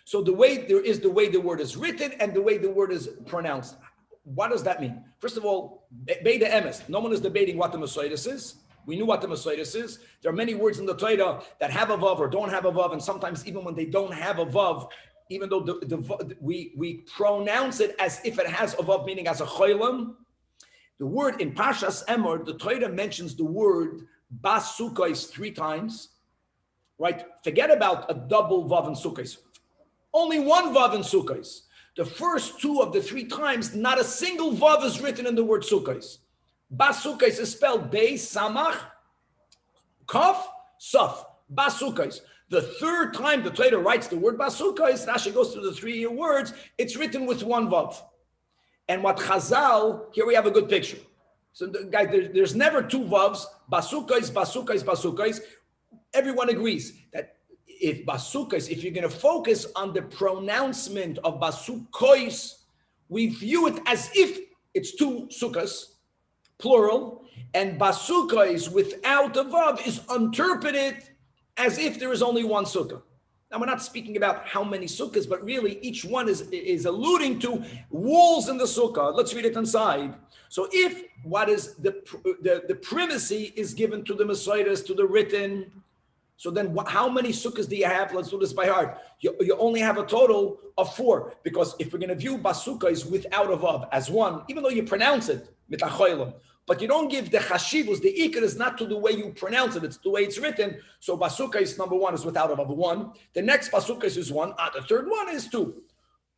So the way the word is written and the way the word is pronounced. What does that mean? First of all, Beida Emes. No one is debating what the Mesoides is. We knew what the Mesaitis is. There are many words in the Torah that have a vav or don't have a vav, and sometimes even when they don't have a vav, even though we pronounce it as if it has a vav, meaning as a cholam. The word in Pashas Emor, the Torah mentions the word bas Sukah 3 times, right? Forget about a double vav in Sukah. Only one vav in Sukah. The first 2 of the 3 times, not a single vav is written in the word Sukah. Bas Sukah is spelled Beis, Samach, Kaf, Saf. Bas Sukah. The 3rd time the Torah writes the word Bas Sukah, Rashi goes through the 3 words, it's written with 1 vav. And what Chazal, here we have a good picture. So guys, there's never 2 vavs, Bas Sukah, Bas Sukah, Bas Sukah. Everyone agrees that if Bas Sukah, if you're going to focus on the pronouncement of Bas Sukah, we view it as if it's 2 sukkahs, plural, and Bas Sukah without a vav is interpreted as if there is only 1 sukkah. Now, we're not speaking about how many sukkahs, but really each one is alluding to walls in the sukkah. Let's read it inside. So if what is the primacy is given to the Mesaitis, to the written, so then how many sukkahs do you have? Let's do this by heart. You only have a total of 4, because if we're going to view Bas Sukah without a vav as 1, even though you pronounce it, mitachoylam, but you don't give the chashivus, the ikar is not to the way you pronounce it, it's the way it's written. So Bas Sukah number 1 is without a vav 1. The next Bas Sukah is 1. The 3rd one is 2.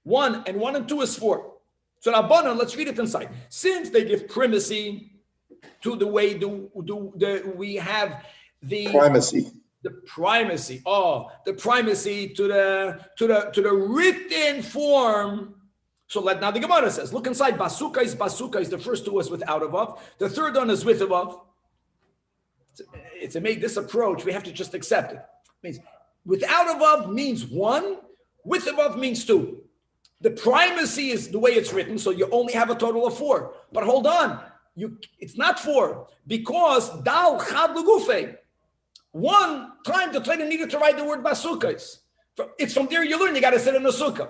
1 and 2 is 4. So Rabbanan, let's read it inside. Since they give primacy to the way we have the primacy. The primacy to the written form. So now the Gemara says, look inside. Bas Sukah is the first 2 is without a vav. The 3rd one is with a vav. It's to make this approach, we have to just accept it. It means without a vav means 1, with a vav means 2. The primacy is the way it's written, so you only have a total of 4. But hold on, it's not 4 because dal chad legufei. 1 time the Torah needed to write the word Bas Sukah. It's from there you learn, you got to sit in a sukkah.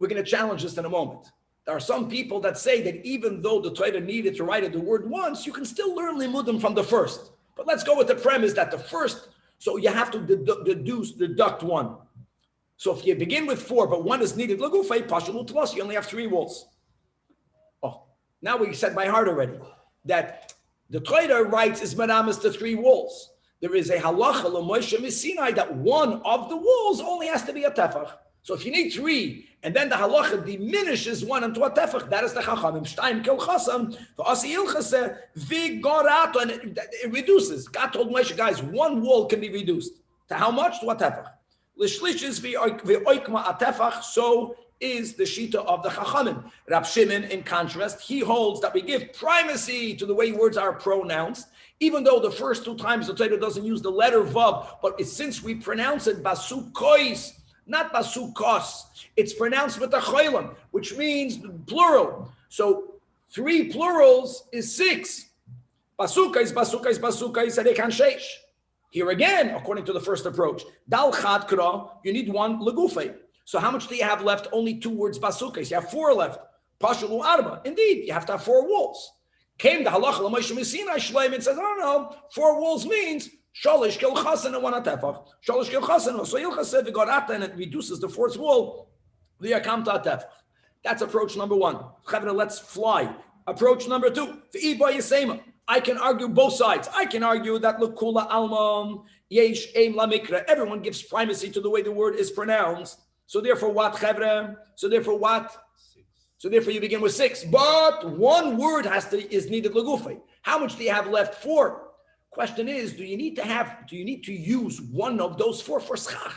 We're going to challenge this in a moment. There are some people that say that even though the Torah needed to write the word once, you can still learn limudim from the first. But let's go with the premise that the first, so you have to deduct 1. So if you begin with 4, but 1 is needed, legufei pashul utlas, you only have 3 walls. Oh, now we said by heart already that the Torah writes is manamis to 3 walls. There is a halacha l'Moshe Misinai that 1 of the walls only has to be a tefach. So if you need 3, and then the halacha diminishes 1 into a tefach, that is the chachamim. Shtayim kel chasam, v'asi ilchase, v'gorato, and it reduces. God told Moshe, guys, 1 wall can be reduced. To how much? To a tefach. L'shlishis v'oikma a tefach, so is the shita of the chachamim. Rab Shimon, in contrast, he holds that we give primacy to the way words are pronounced, even though the first 2 times the Torah doesn't use the letter vav, but since we pronounce it basukos, not basukos, it's pronounced with a cholam, which means plural. So 3 plurals is 6. Basukos, adekan sheish. Here again, according to the first approach, dal chad kra, you need 1 legufei. So how much do you have left? Only 2 words basukos. You have 4 left. Pashulu arba. Indeed, you have to have 4 walls. Came the halacha l'Moshe Misinai shleim. It says, no, 4 walls means shalish kel chasen and 1 atefach. Shalish kel chasen. So Ilcha said v'garata, and it reduces the 4th wall. V'yakamta atefach. That's approach number 1. Chavre, let's fly. Approach number 2. V'iba yisema. I can argue both sides. I can argue that l'kula alma yesh aim la mikra. Everyone gives primacy to the way the word is pronounced. So therefore, what, Chavre? So therefore, what? So therefore, you begin with 6. But 1 word is needed legufei. How much do you have left? 4. Question is, do you need to use 1 of those 4 for schach?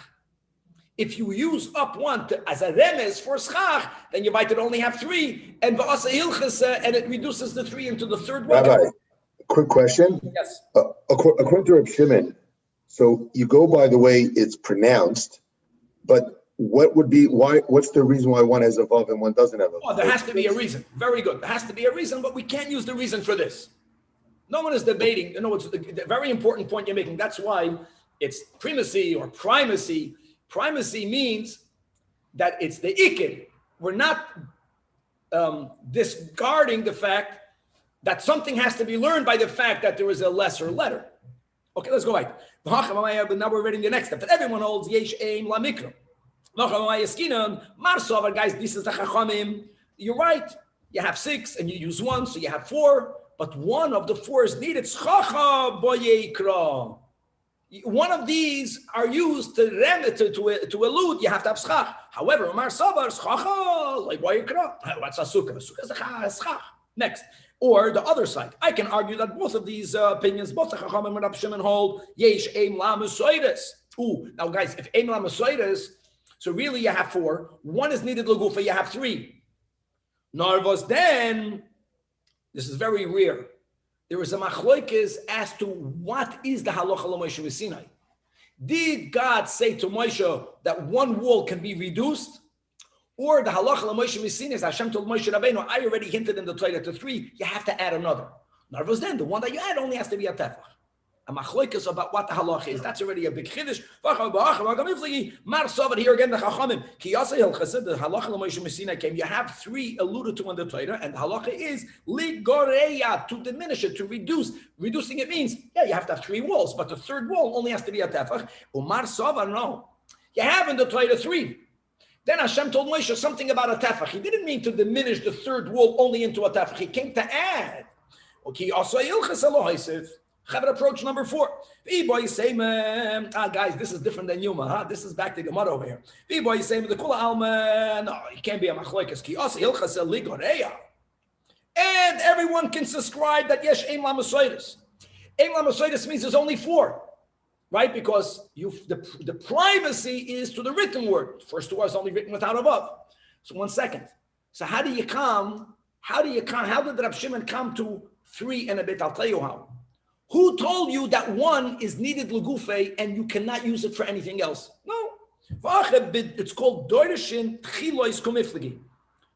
If you use up 1 as a remes for schach, then you might only have 3, and v'asa hilchasa, and it reduces the 3 into the 3rd one. Rabbi, quick question. Yes. According to Reb Shimon, so you go by the way it's pronounced, but what's the reason why 1 has a vav and 1 doesn't have a vav? Oh, there has to be a reason. Very good. There has to be a reason, but we can't use the reason for this. No one is debating. It's a very important point you're making. That's why it's primacy or primacy. Primacy means that it's the ikir. We're not discarding the fact that something has to be learned by the fact that there is a lesser letter. Okay, let's go right. But now we're reading the next step. That everyone holds yesh aim la mikra. Guys, this is the chachamim. You're right. You have 6 and you use 1, so you have 4. But one of the 4 is needed. Schacha boyekra. One of these are used to allude. You have to have schach. However, Umar Sabar schacha like boyekra. What's a sukkah? Sukkah is a schach. Next. Or the other side. I can argue that both of these opinions, both the Chachamim and Rab Shimon hold yesh aim la mesoides. Ooh, now guys, if aim la mesoides, so really you have 4. 1 is needed legufa, you have 3. Narvos, then, this is very rare. There is a machloikis as to what is the halacha l'Moshe Sinai. Did God say to Moshe that 1 wall can be reduced? Or the halacha l'Moshe Sinai is Hashem told Moshe Rabbeinu, I already hinted in the Torah to 3, you have to add another. Narvos, then, the one that you add only has to be a tefach. A machloikas about what the halacha is. That's already a big chiddush. Here again the chachamim. The halacha l'Moshe Sinai came. You have 3 alluded to in the Torah, and the halacha is ligoreya, to diminish it, to reduce. Reducing it means you have to have 3 walls, but the 3rd wall only has to be a tefach. Umar Sava, no. You have in the Torah 3. Then Hashem told Moshe something about a tefach. He didn't mean to diminish the 3rd wall only into a tefach. He came to add. Okay, also approach number 4. Guys, this is different than Yuma. Huh? This is back to Gemara over here. The Kula Alma. No, it can't be a machloikas. And everyone can subscribe that yesh aim la mesoides. Aim la mesoides means there's only 4, right? Because the primacy is to the written word. First 2 is only written without above. So 1 second. So how did Rab Shimon come to 3 and a bit? I'll tell you how. Who told you that 1 is needed legufe and you cannot use it for anything else? No. It's called doirishin tchilois kumifligi.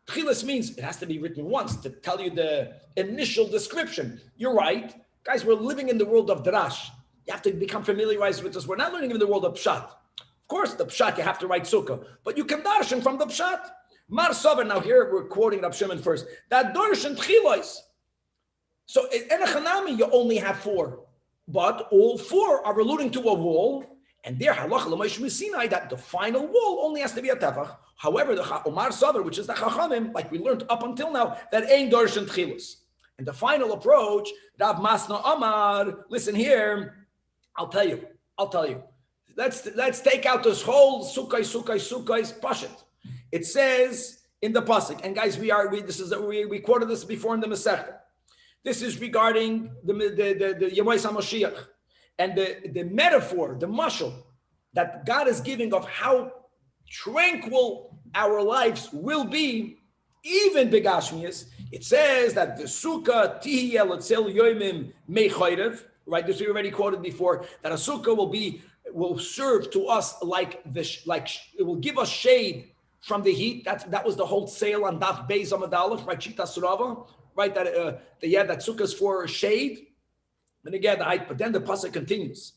Tchilos means it has to be written once to tell you the initial description. You're right. Guys, we're living in the world of Drash. You have to become familiarized with this. We're not learning in the world of Pshat. Of course, the Pshat, you have to write Sukah. But you can darshan from the Pshat. Mar Sover, now here we're quoting Rab Shimon first. That doirishin tchilois. So in Echanami, you only have 4, but all 4 are alluding to a wall, and there halacha l'Moshe Sinai that the final wall only has to be a tefach. However, the Umar Savar, which is the Chachamim, like we learned up until now, that ain't darshan tchilos. And the final approach, Rav Masna Amar. Listen here, I'll tell you. Let's take out this whole Sukah Pashit. It says in the pasuk, and guys, we quoted this before in the Masechta. This is regarding the Yemais HaMashiach and the metaphor, the mashal that God is giving of how tranquil our lives will be, even begashmias. It says that the Sukah tihi elatzel yoimim meichayrev, right? This we already quoted before, that a Sukah will serve to us like it will give us shade from the heat. That was the whole sale on Daf Beis Amud Aleph, right? Shita Surava. Right, that Sukkah is for shade, and again the height. But then the pasuk continues,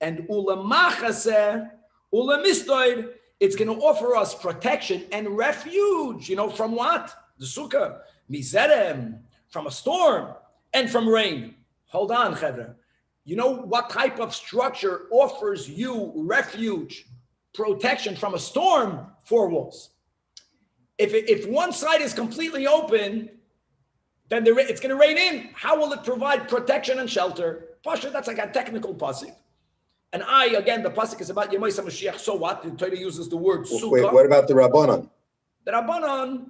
and ulamachase ulamistoid, it's going to offer us protection and refuge. From what? The Sukkah mizerem, from a storm and from rain. Hold on, Chedra. You know what type of structure offers you refuge, protection from a storm? 4 walls. If one side is completely open, then it's going to rain in. How will it provide protection and shelter? Pasha, that's like a technical pasuk. And the pasuk is about Yemais HaMashiach. So what? The Torah uses the word Sukah. Wait, what about the Rabbanon? The Rabbanon,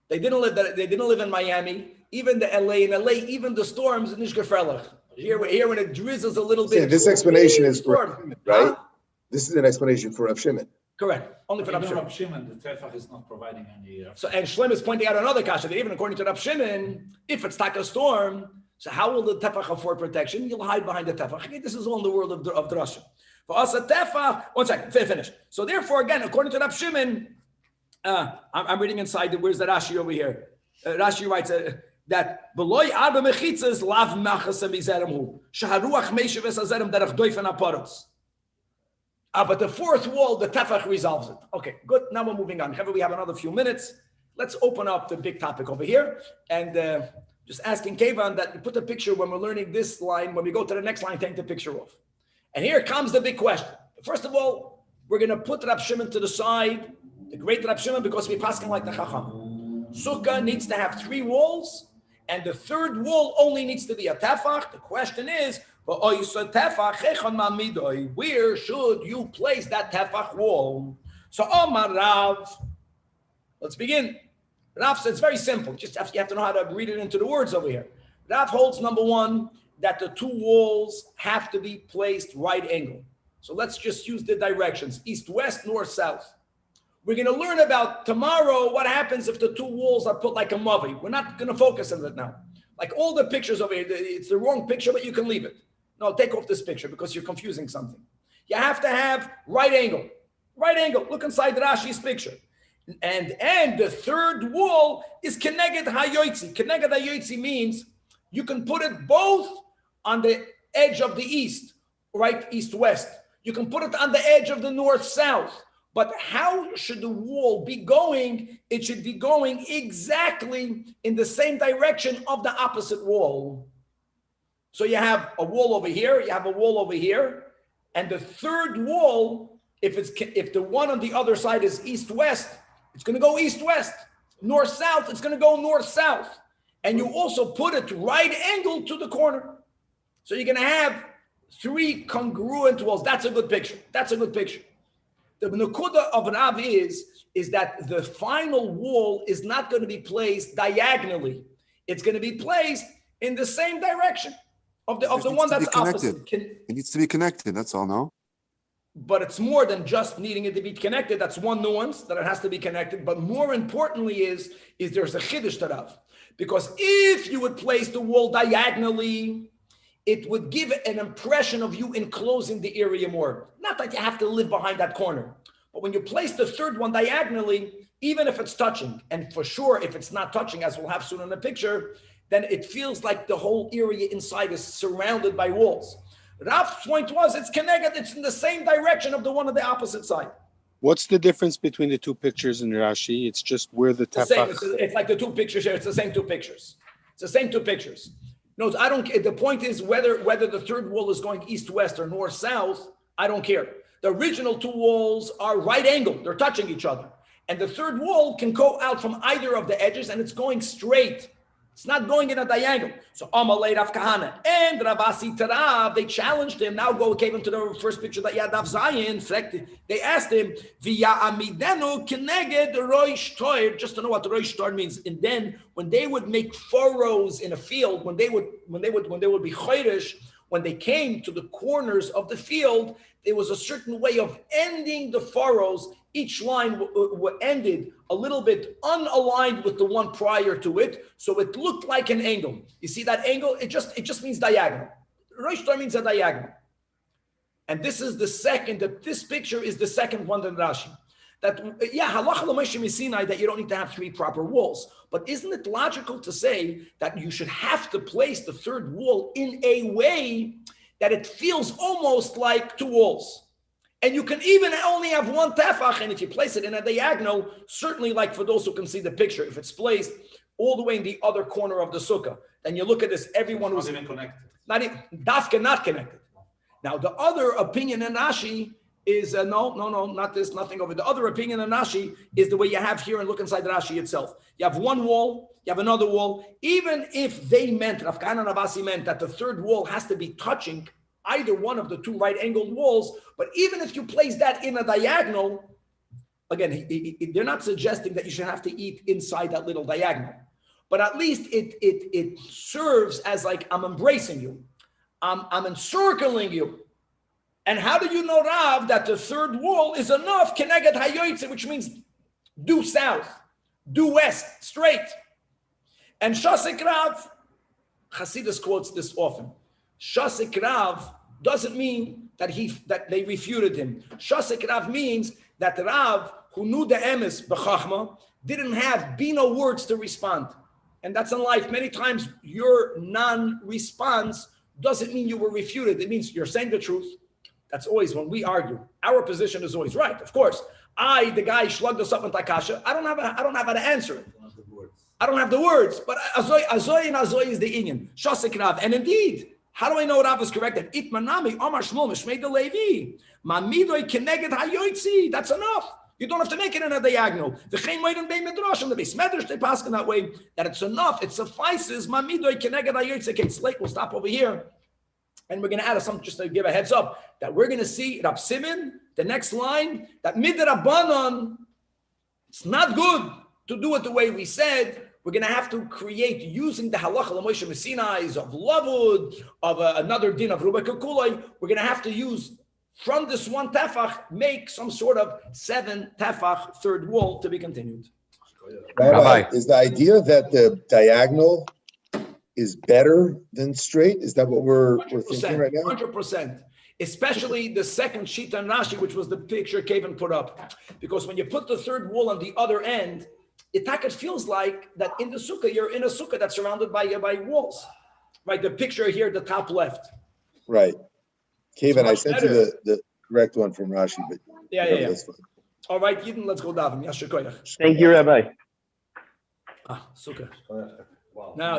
they didn't live in Miami. Even the LA, even the storms in Nishgefelach. Here when it drizzles a little bit. This explanation is for storm, Shimon, right? Huh? This is an explanation for Rab Shimon. Correct. Only for Rab Shimon. The tefach is not providing any. So, and Shlem is pointing out another kasha that even according to Rab Shimon, if it's like a storm, so how will the tefach afford protection? You'll hide behind the tefach. Okay, this is all in the world of drasha. For us, a tefach. 1 second, finish. So therefore, again, according to Rab Shimon, I'm reading inside. Where's the Rashi over here? Rashi writes that beloy arba mechitzas lav machas mizeremhu shaharuach meishav esazerem derech doifen aparos. But the 4th wall, the tefach resolves it. Okay, good. Now we're moving on. We have another few minutes. Let's open up the big topic over here and Just asking Kevan that you put the picture when we're learning this line, when we go to the next line, take the picture off. And here comes the big question. First of all, we're going to put Rab Shimon to the side, the great Rab Shimon, because we pass him like the Chacham. Sukkah needs to have 3 walls, and the third wall only needs to be a tefach. The question is, where should you place that tefach wall? So Omar Rav, let's begin. Rav says it's very simple. You have to know how to read it into the words over here. Rav holds, number 1, that the 2 walls have to be placed right angle. So let's just use the directions, east, west, north, south. We're going to learn about tomorrow what happens if the 2 walls are put like a mavi. We're not going to focus on it now. Like all the pictures over here, it's the wrong picture, but you can leave it. No, take off this picture because you're confusing something. You have to have right angle. Right angle. Look inside Rashi's picture. And the third wall is keneged hayoitzi. Keneged hayoitzi means you can put it both on the edge of the east, right, east-west. You can put it on the edge of the north-south. But how should the wall be going? It should be going exactly in the same direction of the opposite wall. So you have a wall over here, you have a wall over here, and the third wall, if the one on the other side is east-west, it's going to go east-west. North-south, it's going to go north-south. And you also put it right angle to the corner. So you're going to have 3 congruent walls. That's a good picture. That's a good picture. The Nakuda of Rav is that the final wall is not going to be placed diagonally. It's going to be placed in the same direction of the one that's opposite. It needs to be connected. That's all, no? But it's more than just needing it to be connected. That's one nuance, that it has to be connected. But more importantly is there's a chiddush to Rav. Because if you would place the wall diagonally, it would give an impression of you enclosing the area more. Not that you have to live behind that corner. But when you place the third one diagonally, even if it's touching, and for sure if it's not touching, as we'll have soon in the picture, then it feels like the whole area inside is surrounded by walls. Rav's point was, it's connected, it's in the same direction of the one on the opposite side. What's the difference between the 2 pictures in Rashi? It's just where the tefach... It's like the 2 pictures here. It's the same 2 pictures. It's the same 2 pictures. No, I don't. The point is whether the third wall is going east-west or north-south, I don't care. The original 2 walls are right angled. They're touching each other. And the third wall can go out from either of the edges, and it's going straight. It's not going in a diagonal. So Amalei Rav Kahana and Ravasi Tarav, they challenged him. Now gave him to the first picture that Yadav Zayin. They asked him, Via Amidenu Keneged Roish Toir, just to know what the Roish Toir means. And then when they would make furrows in a field, when they would be choirish, when they came to the corners of the field, there was a certain way of ending the furrows. Each line ended a little bit unaligned with the one prior to it, so it looked like an angle. You see that angle? It just means diagonal. Rosh Tor means a diagonal. And this is the second, this picture is the second one in Rashi. That, halacha l'Moshe Sinai, that you don't need to have 3 proper walls. But isn't it logical to say that you should have to place the third wall in a way that it feels almost like 2 walls? And you can even only have 1 tefach, and if you place it in a diagonal, certainly like for those who can see the picture, if it's placed all the way in the other corner of the sukkah, then you look at this, everyone who's not even connected. Not connected. Now, the other opinion in Rashi is, not this, nothing over. The other opinion in Rashi is the way you have here, and look inside Rashi itself. You have 1 wall, you have another wall. Even if they meant, Rav Kahana and Ravasi meant that the third wall has to be touching either one of the 2 right-angled walls, but even if you place that in a diagonal, again, they're not suggesting that you should have to eat inside that little diagonal, but at least it serves as like, I'm embracing you, I'm encircling you. And how do you know, Rav, that the third wall is enough, keneged hayoytze, which means due south, due west, straight. And Shasik Rav, Hasidus quotes this often, Shasik Rav doesn't mean that they refuted him. Shasik Rav means that Rav, who knew the emes b'chachma, didn't have bina words to respond. And that's in life. Many times your non-response doesn't mean you were refuted. It means you're saying the truth. That's always when we argue. Our position is always right. Of course, the guy shlugged us up in Takasha. I don't have how to answer it. I don't have the words, but azoy and azoy is the inyan. Shasik Rav. And indeed, how do I know what Rav is correct? That itmanami Amar Shmuel Mishmei de Levi Mamidoi Keneged Hayoitzi. That's enough. You don't have to make it in a diagonal. The Chaim Moed and Bei Midrash and the Beis Medrash they pass in that way that it's enough. It suffices. Mamidoi Keneged Hayoitzi. Okay, it's late. We'll stop over here. And we're going to add something just to give a heads up that we're going to see Rab Simon, the next line, that midrabanan, it's not good to do it the way we said. We're going to have to create using the halacha l'Moshe Messinais of lavud, of another din of Rubek Kulay. We're going to have to use from this one tefach, make some sort of 7 tefach third wall to be continued. Rabbi, is the idea that the diagonal is better than straight? Is that what we're thinking right now? 100%. Especially the second sheet on Rashi, which was the picture Kevin put up. Because when you put the third wall on the other end, it feels like that in the sukkah, you're in a sukkah that's surrounded by walls. Right, the picture here, the top left. Right. Kevin, I sent you the correct one from Rashi, but yeah. All right, Yidden, let's go daven. Thank you, Rabbi. Sukkah. Now,